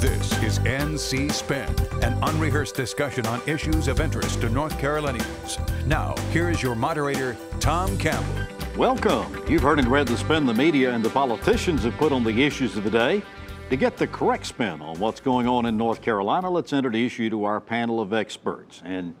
This is NC Spin, an unrehearsed discussion on issues of interest to North Carolinians. Now, here is your moderator, Tom Campbell. Welcome. You've heard and read the spin the media and the politicians have put on the issues of the day. To get the correct spin on what's going on in North Carolina, let's introduce you to our panel of experts. And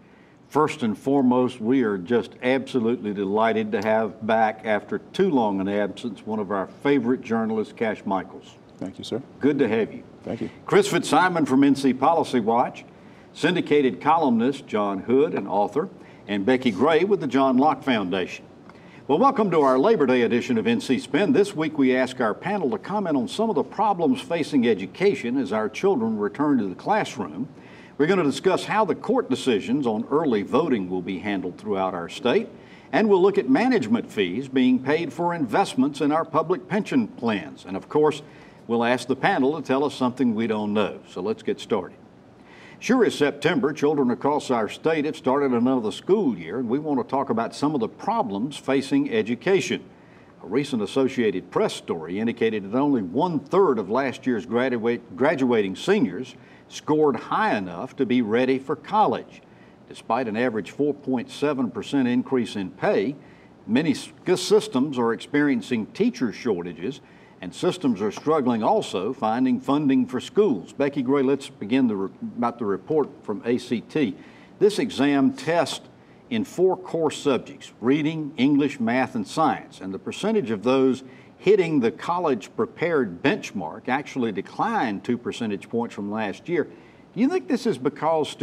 first and foremost, we are just absolutely delighted to have back, after too long an absence, one of our favorite journalists, Cash Michaels. Thank you, sir. Good to have you. Thank you. Chris Fitzsimon from NC Policy Watch, Syndicated columnist John Hood, an author, and Becki Gray with the John Locke Foundation. Well, welcome to our Labor Day edition of NC Spin. This week we ask our panel to comment on some of the problems facing education as our children return to the classroom. We're going to discuss how the court decisions on early voting will be handled throughout our state, and we'll look at management fees being paid for investments in our public pension plans. And of course, we'll ask the panel to tell us something we don't know. So let's get started. Sure as September, children across our state have started another school year, and we want to talk about some of the problems facing education. A recent Associated Press story indicated that only 1/3 of last year's graduating seniors scored high enough to be ready for college. Despite an average 4.7% increase in pay, many systems are experiencing teacher shortages, and systems are struggling also finding funding for schools. Becki Gray, let's begin about the report from ACT. This exam tests in 4 core subjects: reading, English, math, and science. And the percentage of those hitting the college prepared benchmark actually declined 2 percentage points from last year. Do you think this is because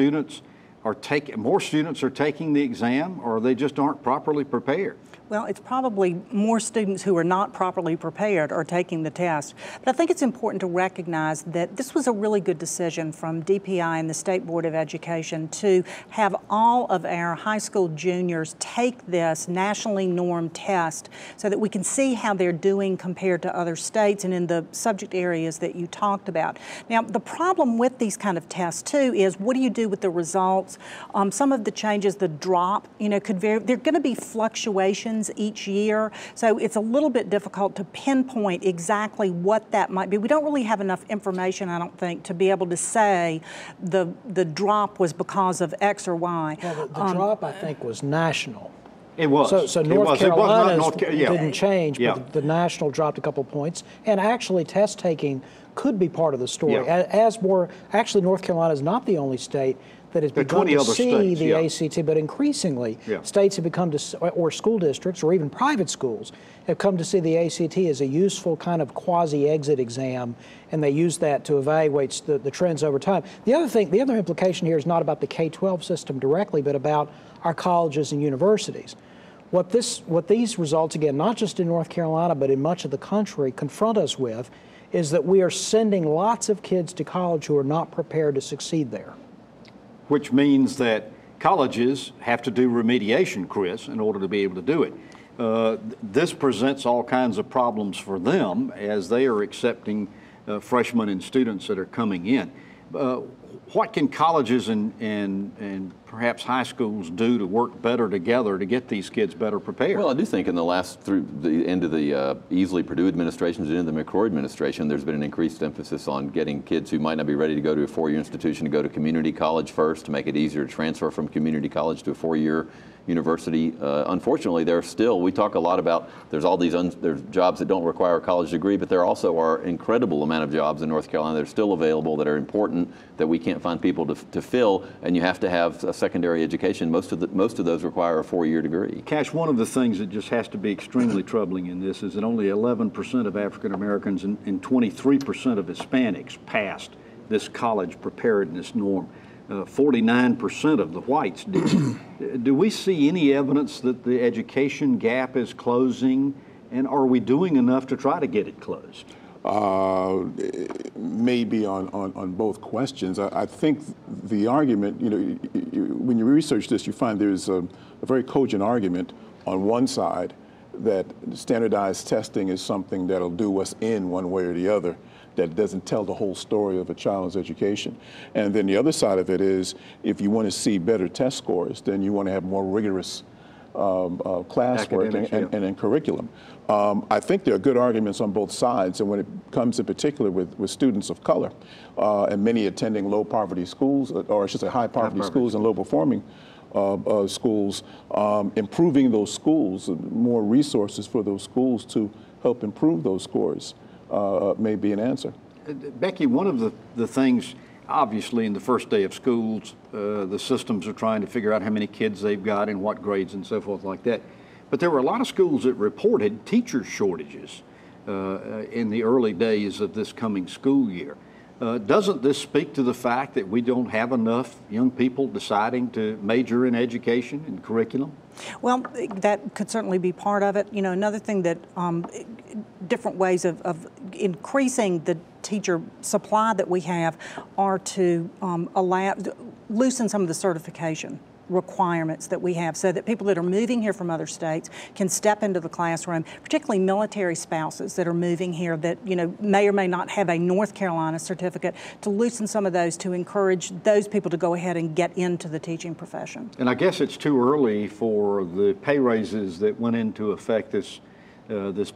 more students are taking the exam, or they just aren't properly prepared? Well, it's probably more students who are not properly prepared are taking the test. But I think it's important to recognize that this was a really good decision from DPI and the State Board of Education to have all of our high school juniors take this nationally normed test so that we can see how they're doing compared to other states and in the subject areas that you talked about. Now, the problem with these kind of tests, too, is what do you do with the results? Some of the changes, the drop, could vary. There are going to be fluctuations each year, so it's a little bit difficult to pinpoint exactly what that might be. We don't really have enough information, I don't think, to be able to say the drop was because of X or Y. Well, the drop, I think, was national. It was. So North Carolina yeah. didn't change, but yeah. the national dropped a couple points. And actually, test taking could be part of the story. Yeah. Actually, North Carolina is not the only state that has begun to see the ACT, but increasingly states have become or school districts or even private schools have come to see the ACT as a useful kind of quasi-exit exam, and they use that to evaluate the trends over time. The other implication here is not about the K-12 system directly, but about our colleges and universities. What these results, again, not just in North Carolina, but in much of the country, confront us with is that we are sending lots of kids to college who are not prepared to succeed there. Which means that colleges have to do remediation, Chris, in order to be able to do it. This presents all kinds of problems for them as they are accepting freshmen and students that are coming in. What can colleges and perhaps high schools do to work better together to get these kids better prepared? Well, I do think through the end of the Easley Purdue administrations and into the McCrory administration, there's been an increased emphasis on getting kids who might not be ready to go to a 4-year institution to go to community college first, to make it easier to transfer from community college to a 4-year university. Unfortunately, we talk a lot about there's jobs that don't require a college degree, but there also are incredible amount of jobs in North Carolina that are still available that are important that we can't find people to fill, and you have to have a secondary education. Most of those require a 4-year degree. Cash, one of the things that just has to be extremely troubling in this is that only 11% of African Americans and 23% of Hispanics passed this college preparedness norm. 49% of the whites did. Do we see any evidence that the education gap is closing, and are we doing enough to try to get it closed? Maybe on both questions. I think the argument, when you research this, you find there's a very cogent argument on one side that standardized testing is something that'll do us in one way or the other, that doesn't tell the whole story of a child's education. And then the other side of it is, if you want to see better test scores, then you want to have more rigorous classwork and in curriculum. I think there are good arguments on both sides, and when it comes in particular with students of color and many attending low poverty schools, or I should say high poverty schools and low performing schools, improving those schools, more resources for those schools to help improve those scores may be an answer. Becki, one of the things, obviously, in the first day of schools, the systems are trying to figure out how many kids they've got and what grades and so forth like that. But there were a lot of schools that reported teacher shortages in the early days of this coming school year. Doesn't this speak to the fact that we don't have enough young people deciding to major in education and curriculum? Well, that could certainly be part of it. You know, another thing that different ways of increasing the teacher supply that we have are to loosen some of the certification requirements that we have so that people that are moving here from other states can step into the classroom, particularly military spouses that are moving here that, you know, may or may not have a North Carolina certificate, to loosen some of those to encourage those people to go ahead and get into the teaching profession. And I guess it's too early for the pay raises that went into effect this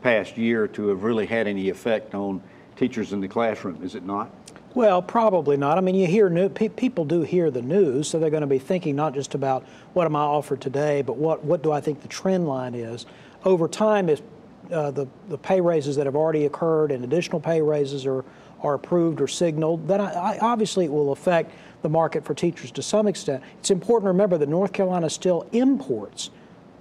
past year to have really had any effect on teachers in the classroom, is it not? Well, probably not. I mean, you hear people do hear the news, so they're going to be thinking not just about what am I offered today, but what do I think the trend line is. Over time, if the pay raises that have already occurred and additional pay raises are approved or signaled, then obviously it will affect the market for teachers to some extent. It's important to remember that North Carolina still imports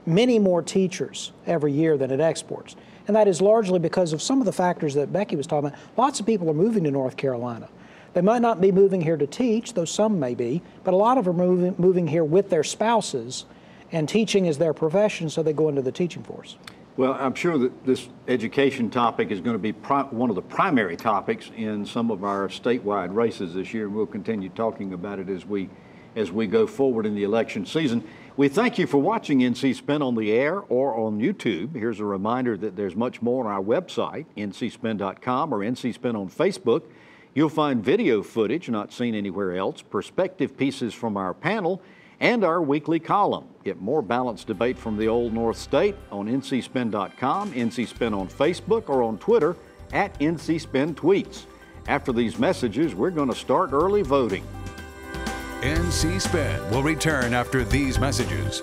many more teachers every year than it exports. And that is largely because of some of the factors that Becki was talking about. Lots of people are moving to North Carolina. They might not be moving here to teach, though some may be, but a lot of them are moving here with their spouses, and teaching is their profession, so they go into the teaching force. Well, I'm sure that this education topic is going to be one of the primary topics in some of our statewide races this year, and we'll continue talking about it as we go forward in the election season. We thank you for watching NC Spin on the air or on YouTube. Here's a reminder that there's much more on our website, ncspin.com, or NC Spin on Facebook. You'll find video footage not seen anywhere else, perspective pieces from our panel, and our weekly column. Get more balanced debate from the Old North State on ncspin.com, NC Spin on Facebook, or on Twitter at NC Spin Tweets. After these messages, we're going to start early voting. NC Spin will return after these messages.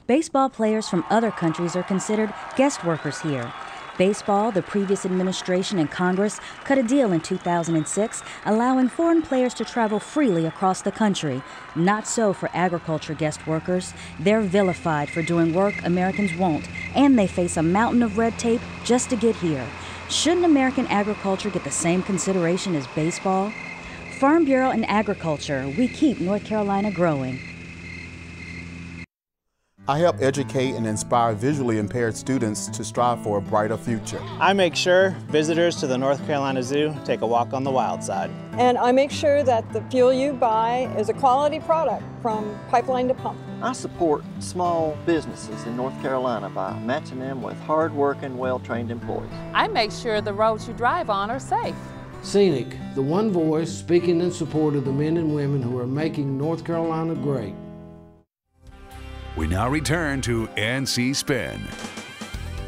Baseball players from other countries are considered guest workers here. Baseball, the previous administration and Congress cut a deal in 2006 allowing foreign players to travel freely across the country. Not so for agriculture guest workers. They're vilified for doing work Americans won't, and they face a mountain of red tape just to get here. Shouldn't American agriculture get the same consideration as baseball? Farm Bureau and Agriculture, we keep North Carolina growing. I help educate and inspire visually impaired students to strive for a brighter future. I make sure visitors to the North Carolina Zoo take a walk on the wild side. And I make sure that the fuel you buy is a quality product from pipeline to pump. I support small businesses in North Carolina by matching them with hard-working, well-trained employees. I make sure the roads you drive on are safe. Scenic, the one voice speaking in support of the men and women who are making North Carolina great. We now return to NC Spin.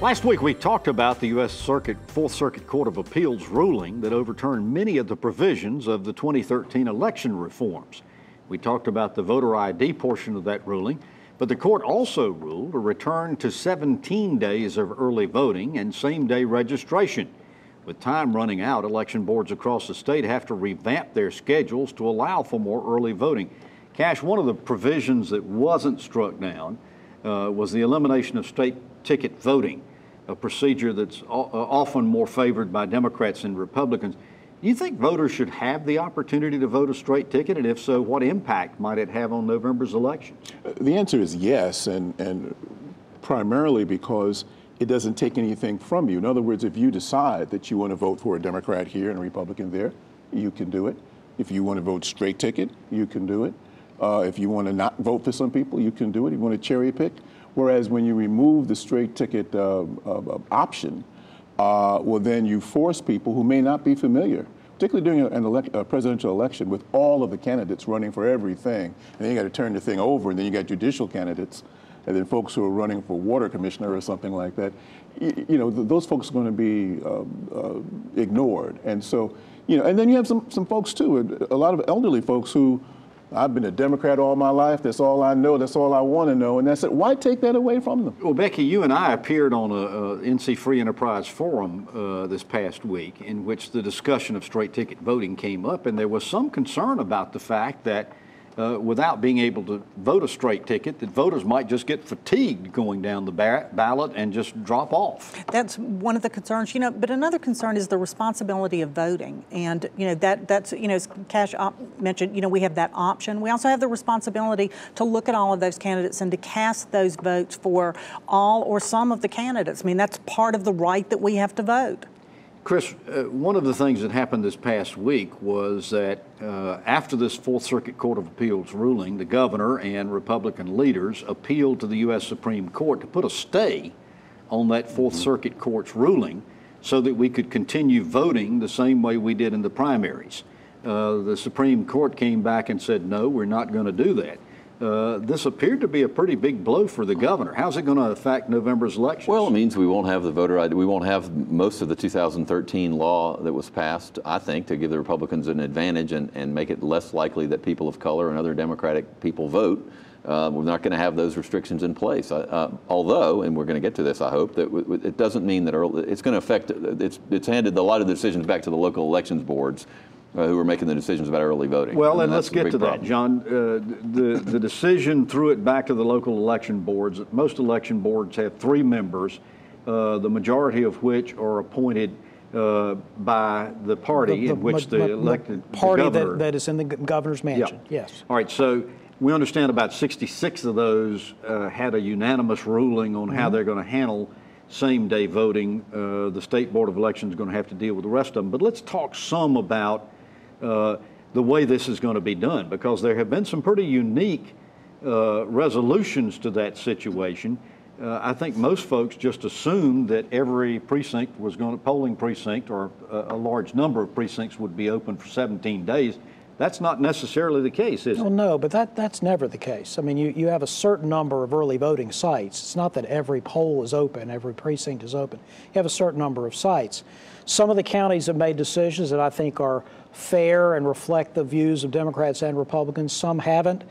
Last week we talked about the U.S. Fourth Circuit Court of Appeals ruling that overturned many of the provisions of the 2013 election reforms. We talked about the voter ID portion of that ruling, but the court also ruled a return to 17 days of early voting and same-day registration. With time running out, election boards across the state have to revamp their schedules to allow for more early voting. Cash, one of the provisions that wasn't struck down was the elimination of straight ticket voting, a procedure that's often more favored by Democrats and Republicans. Do you think voters should have the opportunity to vote a straight ticket? And if so, what impact might it have on November's elections? The answer is yes, and primarily because it doesn't take anything from you. In other words, if you decide that you want to vote for a Democrat here and a Republican there, you can do it. If you want to vote straight ticket, you can do it. If you want to not vote for some people, you can do it. If you want to cherry pick. Whereas when you remove the straight ticket option, well, then you force people who may not be familiar particularly during a presidential election with all of the candidates running for everything. And then you got to turn the thing over, and then you got judicial candidates, and then folks who are running for water commissioner or something like that. You know, those folks are going to be ignored. And so, you know, and then you have some folks too, a lot of elderly folks who, I've been a Democrat all my life. That's all I know. That's all I want to know. And that's it. Why take that away from them? Well, Becki, you and I appeared on a NC Free Enterprise forum this past week in which the discussion of straight ticket voting came up, and there was some concern about the fact that without being able to vote a straight ticket, that voters might just get fatigued going down the ballot and just drop off. That's one of the concerns, you know, but another concern is the responsibility of voting. And, you know, that's, you know, as Cash mentioned, you know, we have that option. We also have the responsibility to look at all of those candidates and to cast those votes for all or some of the candidates. I mean, that's part of the right that we have to vote. Chris, one of the things that happened this past week was that after this Fourth Circuit Court of Appeals ruling, the governor and Republican leaders appealed to the U.S. Supreme Court to put a stay on that Fourth Circuit Court's ruling so that we could continue voting the same way we did in the primaries. The Supreme Court came back and said, no, we're not going to do that. This appeared to be a pretty big blow for the governor. How's it going to affect November's elections? Well, it means we won't have the voter ID. We won't have most of the 2013 law that was passed, I think, to give the Republicans an advantage and make it less likely that people of color and other Democratic people vote. We're not going to have those restrictions in place. Although, and we're going to get to this, I hope, that it doesn't mean that it's going to affect, it's handed a lot of the decisions back to the local elections boards who are making the decisions about early voting. Well, and let's get to that, John. The decision threw it back to the local election boards. Most election boards have 3 members, the majority of which are appointed by the party in which the elected party governor. that is in the governor's mansion. Yeah. Yes. All right. So we understand about 66 of those had a unanimous ruling on how they're going to handle same-day voting. The State Board of Elections is going to have to deal with the rest of them. But let's talk some about the way this is going to be done, because there have been some pretty unique resolutions to that situation. I think most folks just assumed that every precinct was going to, polling precinct or a large number of precincts would be open for 17 days. That's not necessarily the case, is it? Well, no, but that's never the case. I mean, you have a certain number of early voting sites. It's not that every poll is open, every precinct is open. You have a certain number of sites. Some of the counties have made decisions that I think are fair and reflect the views of Democrats and Republicans. Some haven't.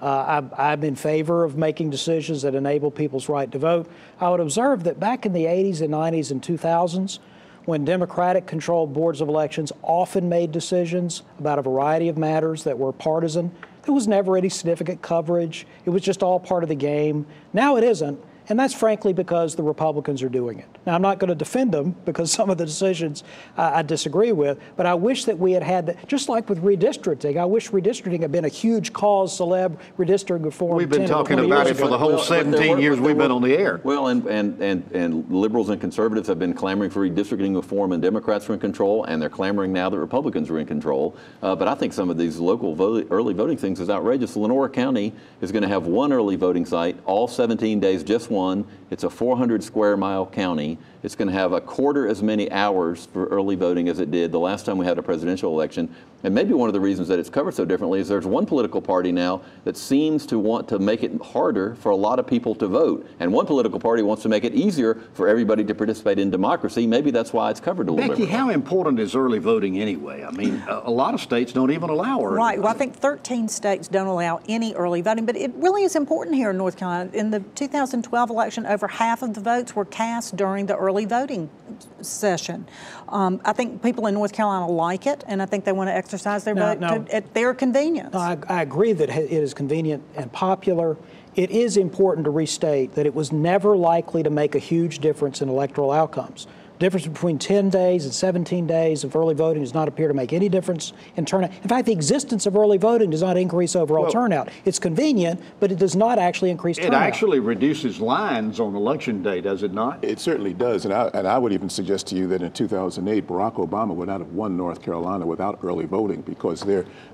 I'm in favor of making decisions that enable people's right to vote. I would observe that back in the 80s and 90s and 2000s, when Democratic-controlled boards of elections often made decisions about a variety of matters that were partisan, there was never any significant coverage. It was just all part of the game. Now it isn't. And that's frankly because the Republicans are doing it. Now, I'm not going to defend them because some of the decisions I disagree with, but I wish that we had that, just like with redistricting. I wish redistricting had been a huge cause célèbre redistricting reform. We've been talking about it for the whole 17 years we've been on the air. Well, and liberals and conservatives have been clamoring for redistricting reform, and Democrats were in control, and they're clamoring now that Republicans are in control. But I think some of these local early voting things is outrageous. Lenore County is going to have one early voting site, all 17 days, just one. It's a 400 square mile county. It's going to have a quarter as many hours for early voting as it did the last time we had a presidential election. And maybe one of the reasons that it's covered so differently is there's one political party now that seems to want to make it harder for a lot of people to vote. And one political party wants to make it easier for everybody to participate in democracy. Maybe that's why it's covered a little bit. Becki, how important is early voting anyway? I mean, a lot of states don't even allow early voting. Right. Well, I think 13 states don't allow any early voting, but it really is important here in North Carolina. In the 2012 election, over half of the votes were cast during the early voting session. I think people in North Carolina like it, and I think they want to exercise their vote at their convenience. No, I agree that it is convenient and popular. It is important to restate that it was never likely to make a huge difference in electoral outcomes. The difference between 10 days and 17 days of early voting does not appear to make any difference in turnout. In fact, the existence of early voting does not increase overall turnout. It's convenient, but it does not actually increase turnout. It actually reduces lines on election day, does it not? It certainly does. And I would even suggest to you that in 2008, Barack Obama would not have won North Carolina without early voting, because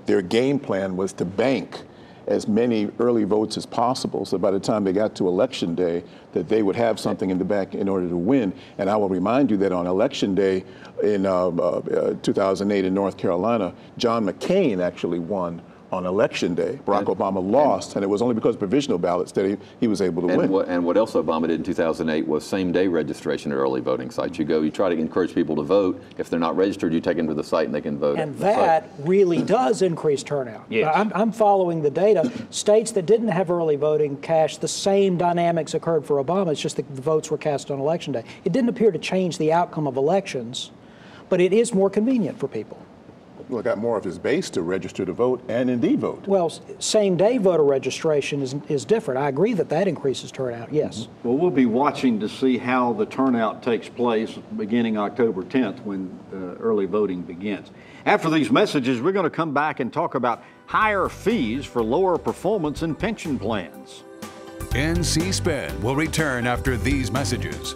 their game plan was to bank as many early votes as possible, so by the time they got to election day, that they would have something in the back in order to win. And I will remind you that on election day in 2008 in North Carolina, John McCain actually won on election day. Barack Obama lost, and it was only because of provisional ballots that he was able to win. And what else Obama did in 2008 was same-day registration at early voting sites. You try to encourage people to vote. If they're not registered, you take them to the site and they can vote. And that really does increase turnout. Yes. I'm following the data. States that didn't have early voting cast, the same dynamics occurred for Obama. It's just that the votes were cast on election day. It didn't appear to change the outcome of elections, but it is more convenient for people. Well, got more of his base to register to vote and indeed vote. Well, same-day voter registration is different. I agree that increases turnout, yes. Well, we'll be watching to see how the turnout takes place beginning October 10th when early voting begins. After these messages, we're going to come back and talk about higher fees for lower performance and pension plans. NC Spin will return after these messages.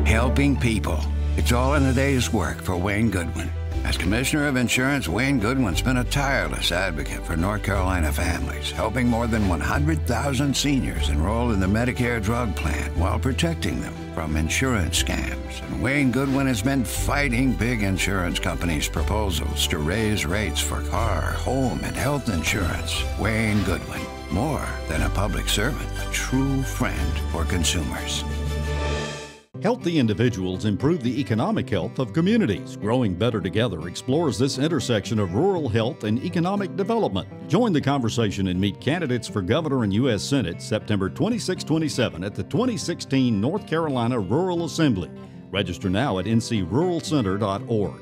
Helping people. It's all in a day's work for Wayne Goodwin. As Commissioner of Insurance, Wayne Goodwin's been a tireless advocate for North Carolina families, helping more than 100,000 seniors enroll in the Medicare drug plan while protecting them from insurance scams. And Wayne Goodwin has been fighting big insurance companies' proposals to raise rates for car, home, and health insurance. Wayne Goodwin, more than a public servant, a true friend for consumers. Healthy individuals improve the economic health of communities. Growing Better Together explores this intersection of rural health and economic development. Join the conversation and meet candidates for governor and U.S. Senate September 26-27 at the 2016 North Carolina Rural Assembly. Register now at ncruralcenter.org.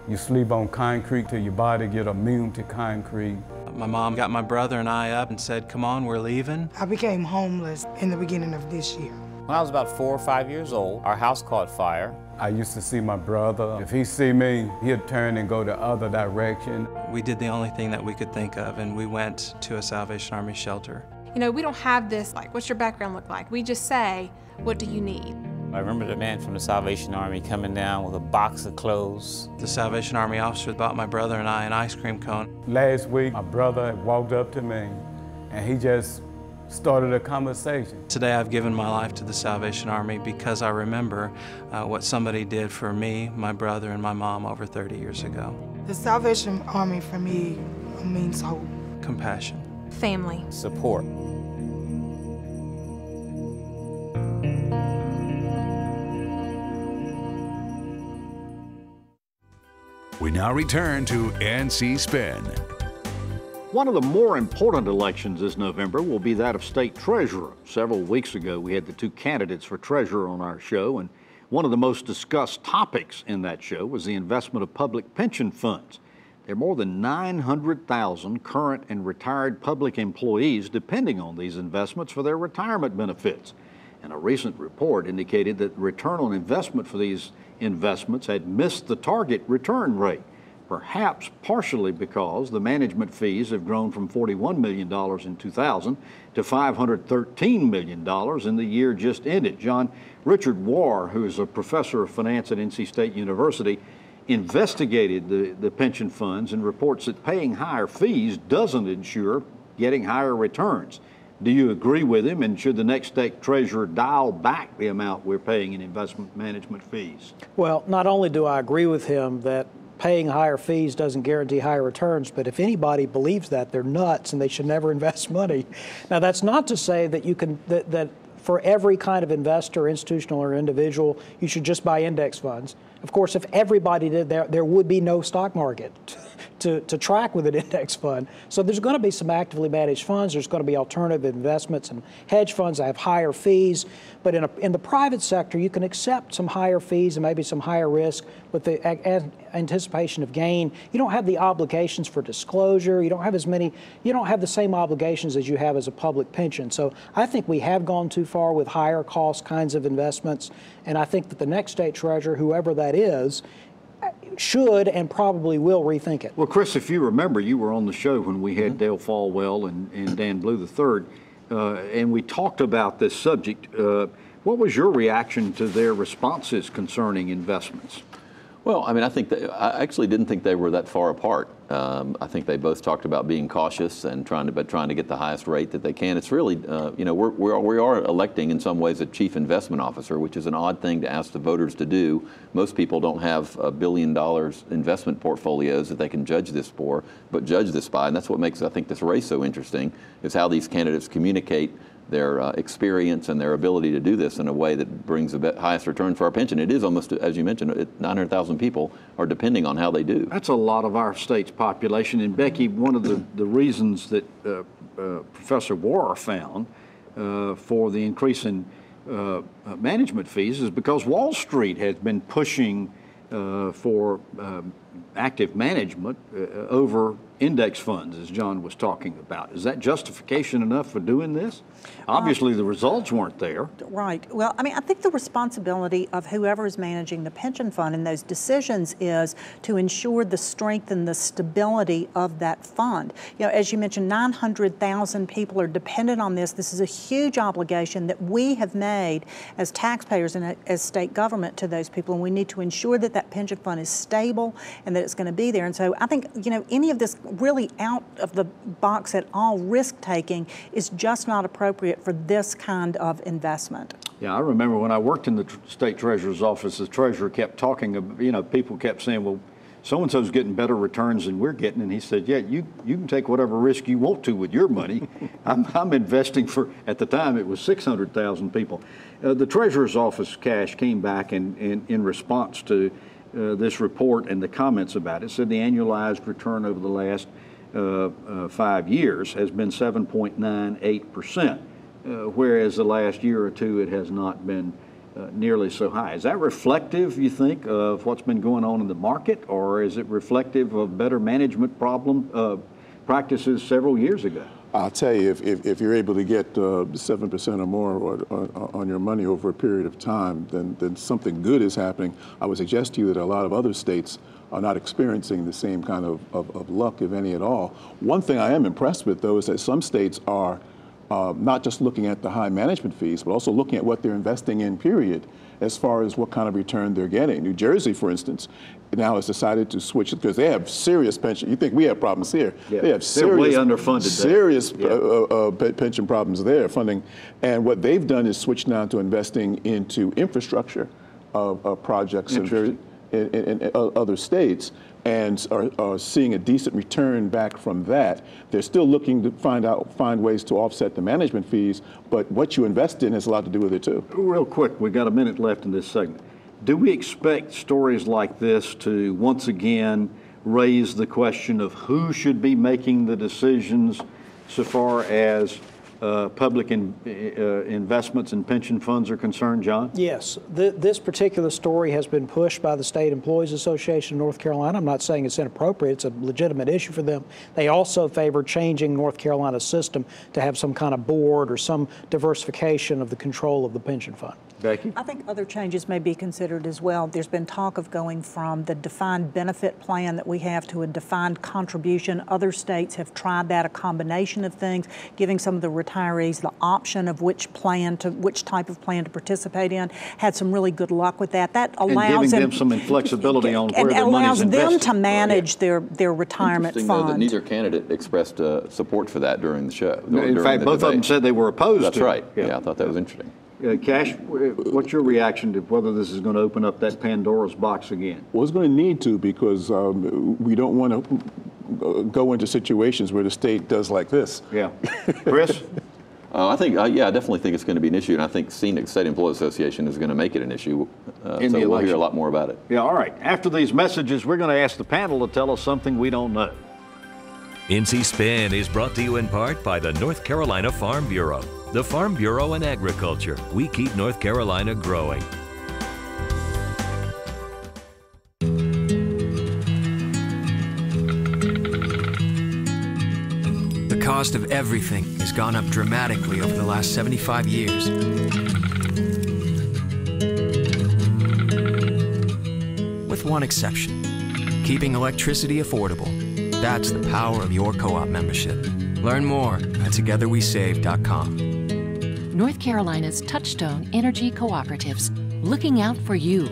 You sleep on concrete till your body get immune to concrete. My mom got my brother and I up and said, "Come on, we're leaving." I became homeless in the beginning of this year. When I was about 4 or 5 years old, our house caught fire. I used to see my brother. If he see me, he'd turn and go the other direction. We did the only thing that we could think of, and we went to a Salvation Army shelter. You know, we don't have this, like, what's your background look like? We just say, what do you need? I remember the man from the Salvation Army coming down with a box of clothes. The Salvation Army officer bought my brother and I an ice cream cone. Last week, my brother walked up to me, and he just started a conversation. Today I've given my life to the Salvation Army because I remember what somebody did for me, my brother, and my mom over 30 years ago. The Salvation Army for me means hope. Compassion. Family. Support. We now return to NC Spin. One of the more important elections this November will be that of state treasurer. Several weeks ago, we had the two candidates for treasurer on our show, and one of the most discussed topics in that show was the investment of public pension funds. There are more than 900,000 current and retired public employees depending on these investments for their retirement benefits. And a recent report indicated that the return on investment for these investments had missed the target return rate, perhaps partially because the management fees have grown from $41 million in 2000 to $513 million in the year just ended. John, Richard Warr, who is a professor of finance at NC State University, investigated the pension funds and reports that paying higher fees doesn't ensure getting higher returns. Do you agree with him, and should the next state treasurer dial back the amount we're paying in investment management fees? Well, not only do I agree with him that paying higher fees doesn't guarantee higher returns, but if anybody believes that, they're nuts and they should never invest money. Now, that's not to say that you can that for every kind of investor, institutional or individual, you should just buy index funds. Of course, if everybody did that, there would be no stock market to track with an index fund. So there's going to be some actively managed funds. There's going to be alternative investments and hedge funds that have higher fees. But in the private sector, you can accept some higher fees and maybe some higher risk with the anticipation of gain. You don't have the obligations for disclosure. You don't have the same obligations as you have as a public pension. So I think we have gone too far with higher cost kinds of investments. And I think that the next state treasurer, whoever that is, should and probably will rethink it. Well, Chris, if you remember, you were on the show when we had Dale Falwell and Dan Blue III, and we talked about this subject. What was your reaction to their responses concerning investments? Well, I mean, I actually didn't think they were that far apart. I think they both talked about being cautious and trying to get the highest rate that they can. It's really, you know, we are electing in some ways a chief investment officer, which is an odd thing to ask the voters to do. Most people don't have $1 billion investment portfolios that they can judge this by, and that's what makes, I think, this race so interesting, is how these candidates communicate their experience and their ability to do this in a way that brings the highest return for our pension. It is almost, as you mentioned, 900,000 people are depending on how they do. That's a lot of our state's population. And Becki, one of the reasons that Professor Warrer found for the increase in management fees is because Wall Street has been pushing for active management over index funds, as John was talking about. Is that justification enough for doing this? Obviously, the results weren't there. Right. Well, I mean, I think the responsibility of whoever is managing the pension fund and those decisions is to ensure the strength and the stability of that fund. You know, as you mentioned, 900,000 people are dependent on this. This is a huge obligation that we have made as taxpayers and as state government to those people, and we need to ensure that that pension fund is stable and that it's going to be there. And so I think, you know, any of this really out of the box at all risk-taking is just not appropriate for this kind of investment. Yeah, I remember when I worked in the state treasurer's office, the treasurer kept talking, you know, people kept saying, well, so-and-so's getting better returns than we're getting. And he said, yeah, you can take whatever risk you want to with your money. I'm investing for, at the time, it was 600,000 people. The treasurer's office cash came back in response to this report and the comments about it. Said the annualized return over the last 5 years has been 7.98%, whereas the last year or two it has not been nearly so high. Is that reflective, you think, of what's been going on in the market, or is it reflective of better management practices several years ago? I'll tell you, if you're able to get 7% or more on your money over a period of time, then something good is happening. I would suggest to you that a lot of other states are not experiencing the same kind of luck, if any at all. One thing I am impressed with, though, is that some states are not just looking at the high management fees, but also looking at what they're investing in, period, as far as what kind of return they're getting. New Jersey, for instance, now has decided to switch because they have serious pension. You think we have problems here? Yeah. They have serious, way underfunded. Serious pension problems there, funding. And what they've done is switch now to investing into infrastructure projects in other states, and are seeing a decent return back from that. They're still looking to find ways to offset the management fees, but what you invest in has a lot to do with it too. Real quick, we've got a minute left in this segment. Do we expect stories like this to once again raise the question of who should be making the decisions so far as public investments in pension funds are concerned, John? Yes. This particular story has been pushed by the State Employees Association of North Carolina. I'm not saying it's inappropriate. It's a legitimate issue for them. They also favor changing North Carolina's system to have some kind of board or some diversification of the control of the pension fund. Becki? I think other changes may be considered as well. There's been talk of going from the defined benefit plan that we have to a defined contribution. Other states have tried that, a combination of things, giving some of the retirees the option of which type of plan to participate in. Had some really good luck with that. That allows them some inflexibility on where their money's invested. And allows them to manage their retirement fund. Though, that neither candidate expressed support for that during the show. In fact, both of them said they were opposed to it. That's right. Yeah, I thought that was interesting. Cash, what's your reaction to whether this is going to open up that Pandora's box again? Well, it's going to need to, because we don't want to go into situations where the state does like this. Yeah. Chris? I think, I definitely think it's going to be an issue, and I think State Employees Association is going to make it an issue. So we'll hear a lot more about it. Yeah, all right. After these messages, we're going to ask the panel to tell us something we don't know. NC Spin is brought to you in part by the North Carolina Farm Bureau. The Farm Bureau and Agriculture. We keep North Carolina growing. The cost of everything has gone up dramatically over the last 75 years. With one exception, keeping electricity affordable. That's the power of your co-op membership. Learn more at togetherwesave.com. North Carolina's Touchstone Energy Cooperatives, looking out for you.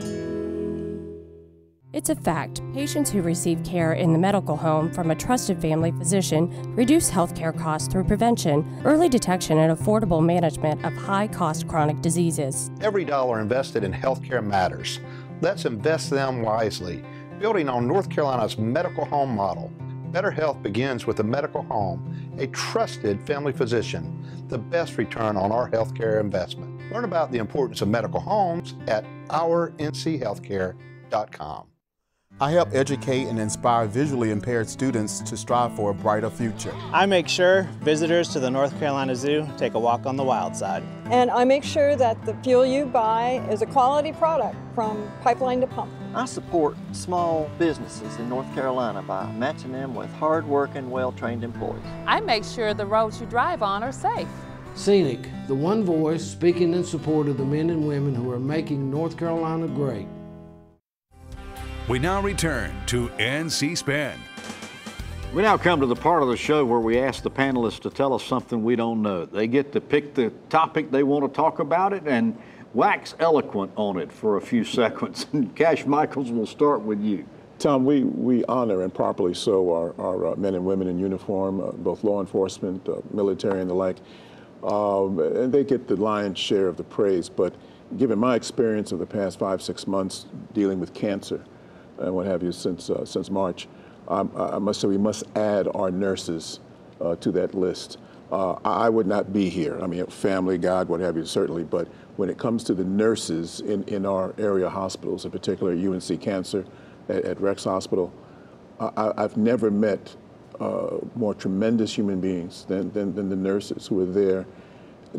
It's a fact, patients who receive care in the medical home from a trusted family physician reduce healthcare costs through prevention, early detection, and affordable management of high-cost chronic diseases. Every dollar invested in healthcare matters. Let's invest them wisely, building on North Carolina's medical home model. Better health begins with a medical home, a trusted family physician, the best return on our healthcare investment. Learn about the importance of medical homes at OurNCHealthcare.com. I help educate and inspire visually impaired students to strive for a brighter future. I make sure visitors to the North Carolina Zoo take a walk on the wild side. And I make sure that the fuel you buy is a quality product from pipeline to pump. I support small businesses in North Carolina by matching them with hard-working, well-trained employees. I make sure the roads you drive on are safe. Scenic, the one voice speaking in support of the men and women who are making North Carolina great. We now return to NC Spin. We now come to the part of the show where we ask the panelists to tell us something we don't know. They get to pick the topic they want to talk about it and wax eloquent on it for a few seconds. Cash Michaels, will start with you. Tom, we honor, and properly so, our men and women in uniform, both law enforcement, military, and the like. And they get the lion's share of the praise. But given my experience of the past 5-6 months dealing with cancer and what have you since March, I must say we must add our nurses to that list. I would not be here. I mean, family, God, what have you, certainly. But when it comes to the nurses in our area hospitals, in particular UNC Cancer, at Rex Hospital, I've never met more tremendous human beings than the nurses who are there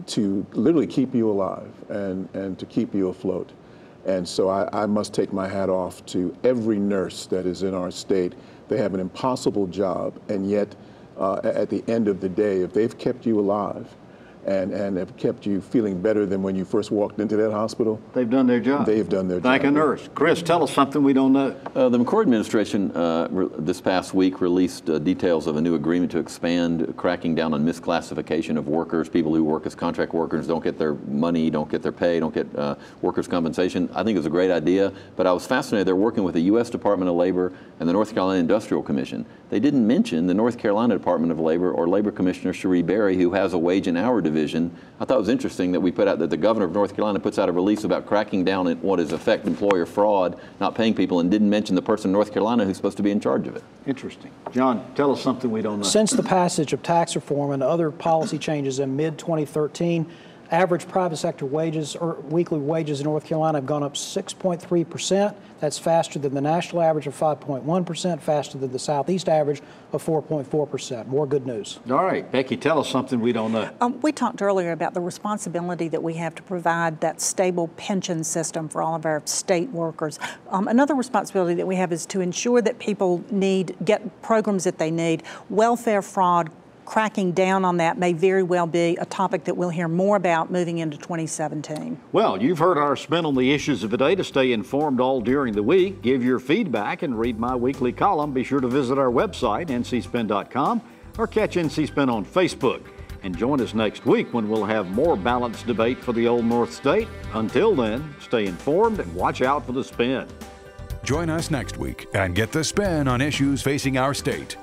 to literally keep you alive and to keep you afloat. And so I must take my hat off to every nurse that is in our state. They have an impossible job, and yet at the end of the day, if they've kept you alive and have kept you feeling better than when you first walked into that hospital, they've done their job. They've done their job. Thank a nurse. Chris, tell us something we don't know. The McCord administration this past week released details of a new agreement to expand cracking down on misclassification of workers. People who work as contract workers don't get their money, don't get their pay, don't get workers' compensation. I think it's a great idea, but I was fascinated. They're working with the U.S. Department of Labor and the North Carolina Industrial Commission. They didn't mention the North Carolina Department of Labor or Labor Commissioner Cherie Berry, who has a wage and hour division. I thought it was interesting that we put out that the governor of North Carolina puts out a release about cracking down on what is affect employer fraud, not paying people, and didn't mention the person in North Carolina who's supposed to be in charge of it. Interesting. John, tell us something we don't know. Since the passage of tax reform and other policy changes in mid-2013, average private sector wages or weekly wages in North Carolina have gone up 6.3%. That's faster than the national average of 5.1%, faster than the Southeast average of 4.4%. More good news. All right, Becki, tell us something we don't know. We talked earlier about the responsibility that we have to provide that stable pension system for all of our state workers. Another responsibility that we have is to ensure that people get programs that they need. Welfare fraud, cracking down on that may very well be a topic that we'll hear more about moving into 2017. Well, you've heard our spin on the issues of the day. To stay informed all during the week, give your feedback, and read my weekly column, be sure to visit our website, ncspin.com, or catch NC Spin on Facebook. And join us next week when we'll have more balanced debate for the Old North State. Until then, stay informed and watch out for the spin. Join us next week and get the spin on issues facing our state.